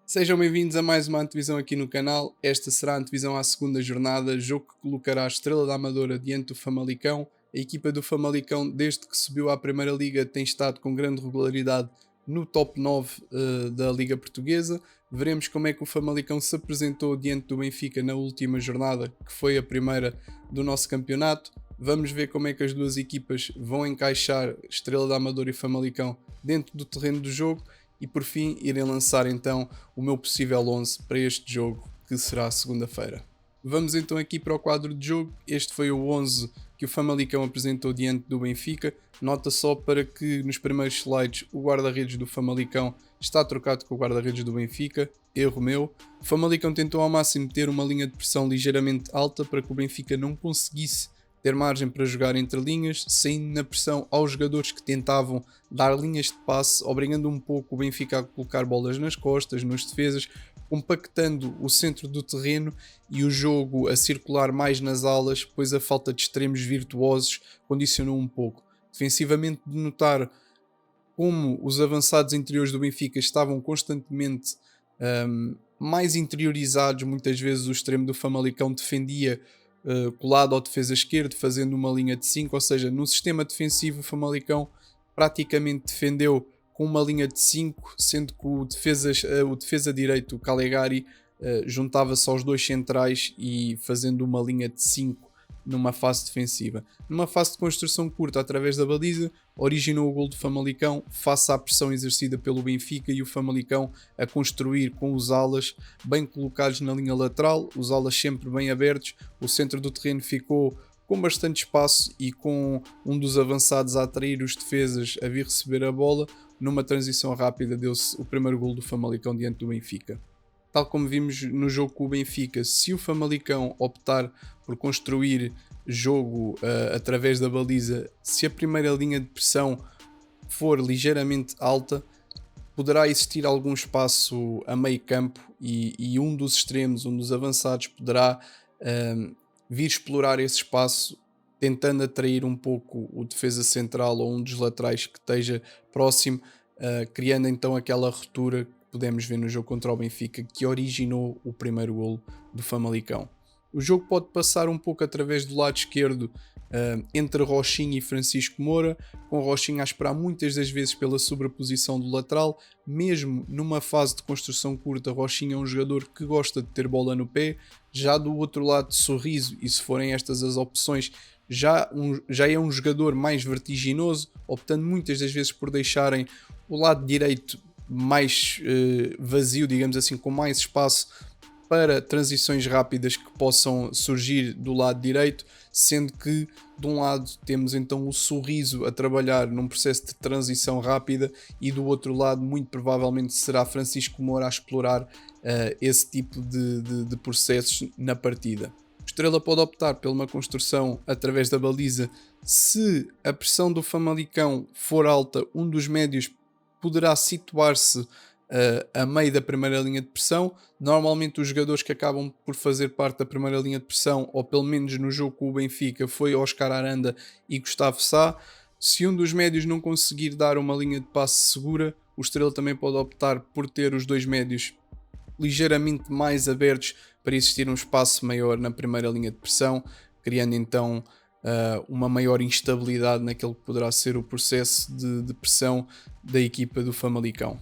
Sejam bem-vindos a mais uma antevisão aqui no canal. Esta será a antevisão à segunda jornada, jogo que colocará a Estrela da Amadora diante do Famalicão. A equipa do Famalicão, desde que subiu à Primeira Liga, tem estado com grande regularidade no top 9 da Liga Portuguesa. Veremos como é que o Famalicão se apresentou diante do Benfica na última jornada, que foi a primeira do nosso campeonato. Vamos ver como é que as duas equipas vão encaixar Estrela da Amadora e Famalicão dentro do terreno do jogo. E por fim irem lançar então o meu possível 11 para este jogo, que será segunda-feira. Vamos então aqui para o quadro de jogo. Este foi o 11 que o Famalicão apresentou diante do Benfica. Nota só para que nos primeiros slides o guarda-redes do Famalicão está trocado com o guarda-redes do Benfica. Erro meu. O Famalicão tentou ao máximo ter uma linha de pressão ligeiramente alta para que o Benfica não conseguisse ter margem para jogar entre linhas, saindo na pressão aos jogadores que tentavam dar linhas de passe, obrigando um pouco o Benfica a colocar bolas nas costas, nos defesas, compactando o centro do terreno e o jogo a circular mais nas alas, pois a falta de extremos virtuosos condicionou um pouco. Defensivamente, de notar como os avançados interiores do Benfica estavam constantemente mais interiorizados. Muitas vezes o extremo do Famalicão defendia colado ao defesa esquerdo, fazendo uma linha de 5, ou seja, no sistema defensivo o Famalicão praticamente defendeu com uma linha de 5, sendo que o defesa direito, o Calegari, juntava-se aos dois centrais e fazendo uma linha de 5 numa fase defensiva. Numa fase de construção curta através da baliza, originou o gol do Famalicão face à pressão exercida pelo Benfica e o Famalicão a construir com os alas bem colocados na linha lateral, os alas sempre bem abertos, o centro do terreno ficou com bastante espaço e com um dos avançados a atrair os defesas a vir receber a bola. Numa transição rápida deu-se o primeiro gol do Famalicão diante do Benfica. Tal como vimos no jogo com o Benfica, se o Famalicão optar por construir jogo através da baliza, se a primeira linha de pressão for ligeiramente alta, poderá existir algum espaço a meio campo e um dos extremos, um dos avançados, poderá vir explorar esse espaço, tentando atrair um pouco o defesa central ou um dos laterais que esteja próximo, criando então aquela ruptura podemos ver no jogo contra o Benfica, que originou o primeiro golo do Famalicão. O jogo pode passar um pouco através do lado esquerdo, entre Rochinha e Francisco Moura, com Rochinha a esperar muitas das vezes pela sobreposição do lateral. Mesmo numa fase de construção curta, Rochinha é um jogador que gosta de ter bola no pé. Já do outro lado, Sorriso, e se forem estas as opções, já é um jogador mais vertiginoso, optando muitas das vezes por deixarem o lado direito mais vazio, digamos assim, com mais espaço para transições rápidas que possam surgir do lado direito, sendo que de um lado temos então o Sorriso a trabalhar num processo de transição rápida e do outro lado muito provavelmente será Francisco Moura a explorar esse tipo de processos na partida. O Estrela pode optar por uma construção através da baliza. Se a pressão do Famalicão for alta, um dos médios poderá situar-se a meio da primeira linha de pressão. Normalmente os jogadores que acabam por fazer parte da primeira linha de pressão, ou pelo menos no jogo com o Benfica, foi Oscar Aranda e Gustavo Sá. Se um dos médios não conseguir dar uma linha de passe segura, o Estrela também pode optar por ter os dois médios ligeiramente mais abertos para existir um espaço maior na primeira linha de pressão, criando então uma maior instabilidade naquele que poderá ser o processo de pressão da equipa do Famalicão.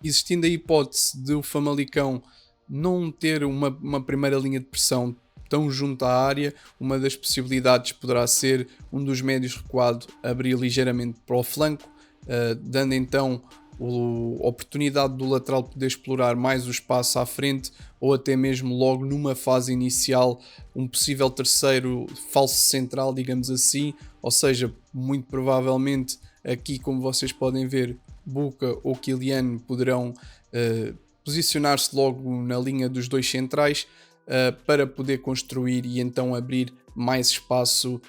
Existindo a hipótese de o Famalicão não ter uma primeira linha de pressão tão junto à área, uma das possibilidades poderá ser um dos médios recuado abrir ligeiramente para o flanco, dando então a oportunidade do lateral poder explorar mais o espaço à frente, ou até mesmo logo numa fase inicial um possível terceiro falso central, digamos assim, ou seja, muito provavelmente aqui, como vocês podem ver, Buca ou Kylian poderão posicionar-se logo na linha dos dois centrais para poder construir e então abrir mais espaço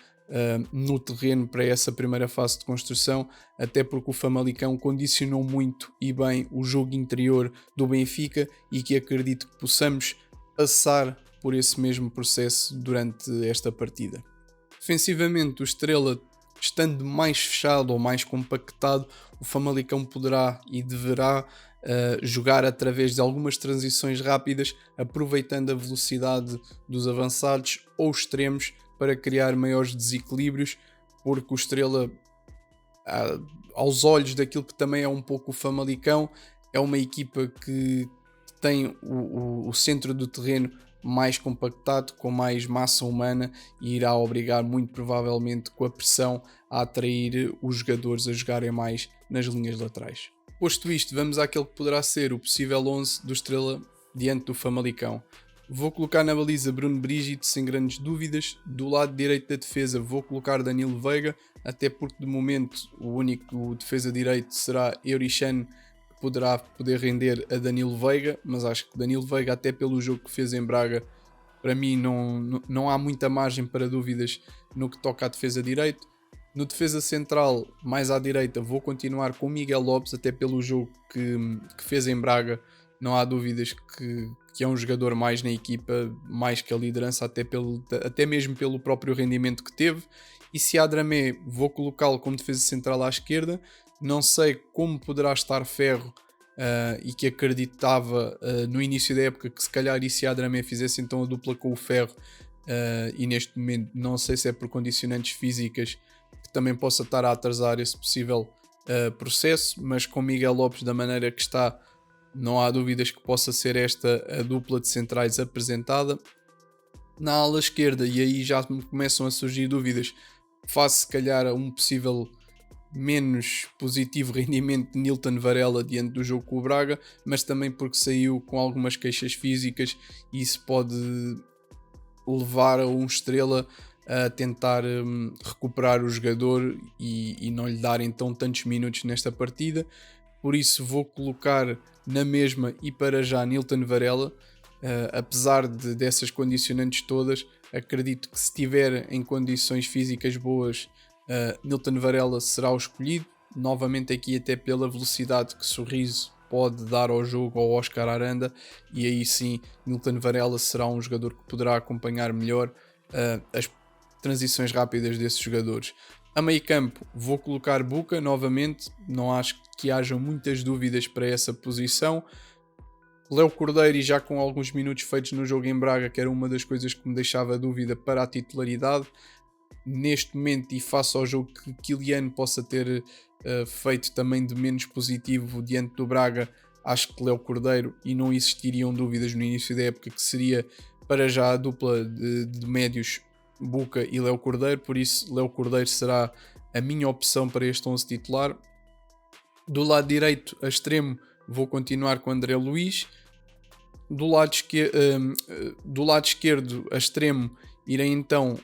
no terreno para essa primeira fase de construção, até porque o Famalicão condicionou muito e bem o jogo interior do Benfica e que acredito que possamos passar por esse mesmo processo durante esta partida. Defensivamente, o Estrela, estando mais fechado ou mais compactado, o Famalicão poderá e deverá jogar através de algumas transições rápidas, aproveitando a velocidade dos avançados ou extremos para criar maiores desequilíbrios, porque o Estrela, aos olhos daquilo que também é um pouco o Famalicão, é uma equipa que tem o centro do terreno mais compactado, com mais massa humana, e irá obrigar muito provavelmente com a pressão a atrair os jogadores a jogarem mais nas linhas laterais. Posto isto, vamos àquele que poderá ser o possível 11 do Estrela diante do Famalicão. Vou colocar na baliza Bruno Brígido sem grandes dúvidas. Do lado direito da defesa vou colocar Danilo Veiga, até porque de momento o único defesa direito será Eurichan, que poder render a Danilo Veiga, mas acho que Danilo Veiga, até pelo jogo que fez em Braga, para mim não há muita margem para dúvidas no que toca à defesa direito. No defesa central, mais à direita, vou continuar com Miguel Lopes, até pelo jogo que fez em Braga. Não há dúvidas que é um jogador mais na equipa, mais que a liderança, até mesmo pelo próprio rendimento que teve. E se há Dramé, vou colocá-lo como defesa central à esquerda. Não sei como poderá estar Ferro, e que acreditava no início da época que se calhar e se há Dramé fizesse então a dupla com o Ferro, e neste momento não sei se é por condicionantes físicas que também possa estar a atrasar esse possível processo, mas com Miguel Lopes da maneira que está, não há dúvidas que possa ser esta a dupla de centrais apresentada. Na ala esquerda, e aí já me começam a surgir dúvidas, face se calhar a um possível menos positivo rendimento de Nilton Varela diante do jogo com o Braga, mas também porque saiu com algumas queixas físicas e isso pode levar a um Estrela a tentar recuperar o jogador e não lhe dar então tantos minutos nesta partida. Por isso vou colocar na mesma e para já Nilton Varela. Apesar dessas condicionantes todas, acredito que se estiver em condições físicas boas, Nilton Varela será o escolhido, novamente aqui até pela velocidade que Sorriso pode dar ao jogo ao Oscar Aranda, e aí sim Nilton Varela será um jogador que poderá acompanhar melhor as transições rápidas desses jogadores. A meio campo vou colocar Buca novamente, não acho que haja muitas dúvidas para essa posição. Léo Cordeiro, e já com alguns minutos feitos no jogo em Braga, que era uma das coisas que me deixava dúvida para a titularidade. Neste momento, e face ao jogo que Kylian possa ter feito também de menos positivo diante do Braga, acho que Léo Cordeiro, e não existiriam dúvidas no início da época, que seria para já a dupla de médios Buca e Léo Cordeiro, por isso Léo Cordeiro será a minha opção para este 11 titular. Do lado direito a extremo vou continuar com André Luiz. Do lado esquerdo a extremo irei então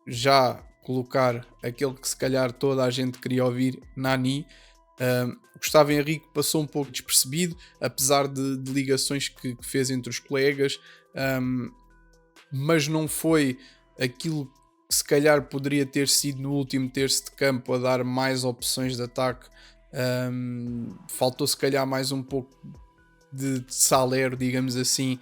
já colocar aquele que se calhar toda a gente queria ouvir, Nani. Gustavo Henrique passou um pouco despercebido, apesar de ligações que fez entre os colegas, mas não foi aquilo que se calhar poderia ter sido no último terço de campo a dar mais opções de ataque. Faltou se calhar mais um pouco de salero, digamos assim,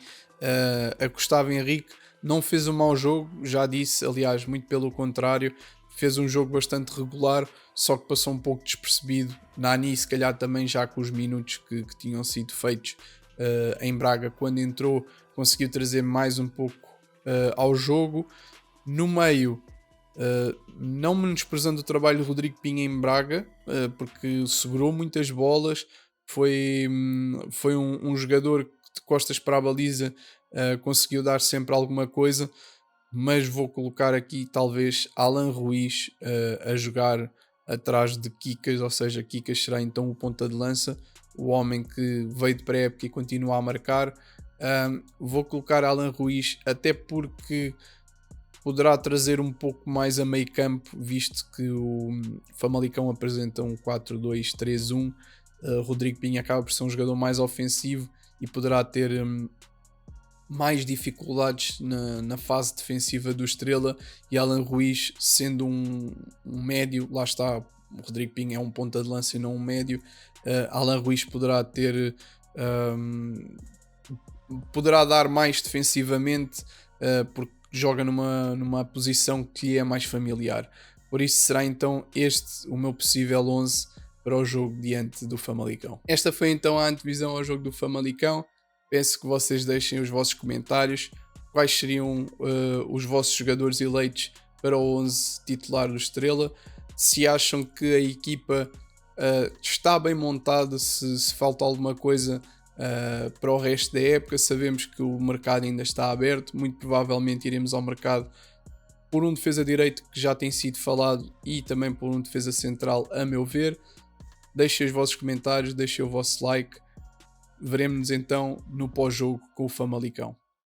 a Gustavo Henrique. Não fez um mau jogo, já disse, aliás, muito pelo contrário, fez um jogo bastante regular, só que passou um pouco despercebido. Nani, se calhar também já com os minutos que tinham sido feitos em Braga, quando entrou, conseguiu trazer mais um pouco ao jogo. No meio, não menosprezando o trabalho de Rodrigo Pinho em Braga, porque segurou muitas bolas, foi um jogador que de costas para a baliza conseguiu dar sempre alguma coisa, mas vou colocar aqui talvez Alan Ruiz a jogar atrás de Kikas, ou seja, Kikas será então o ponta de lança, o homem que veio de pré-época e continua a marcar. Vou colocar Alan Ruiz até porque poderá trazer um pouco mais a meio campo, visto que o Famalicão apresenta um 4-2-3-1. Rodrigo Pinho acaba por ser um jogador mais ofensivo e poderá ter mais dificuldades na fase defensiva do Estrela, e Alan Ruiz sendo um médio, lá está, o Rodrigo Pinho é um ponta de lança e não um médio. Alan Ruiz poderá ter poderá dar mais defensivamente, porque joga numa posição que lhe é mais familiar. Por isso será então este o meu possível 11 para o jogo diante do Famalicão. Esta foi então a antevisão ao jogo do Famalicão. Peço que vocês deixem os vossos comentários. Quais seriam os vossos jogadores eleitos para o 11 titular do Estrela? Se acham que a equipa está bem montada, se falta alguma coisa para o resto da época. Sabemos que o mercado ainda está aberto, muito provavelmente iremos ao mercado por um defesa direito que já tem sido falado e também por um defesa central, a meu ver. Deixem os vossos comentários, deixem o vosso like. Veremos-nos então no pós-jogo com o Famalicão.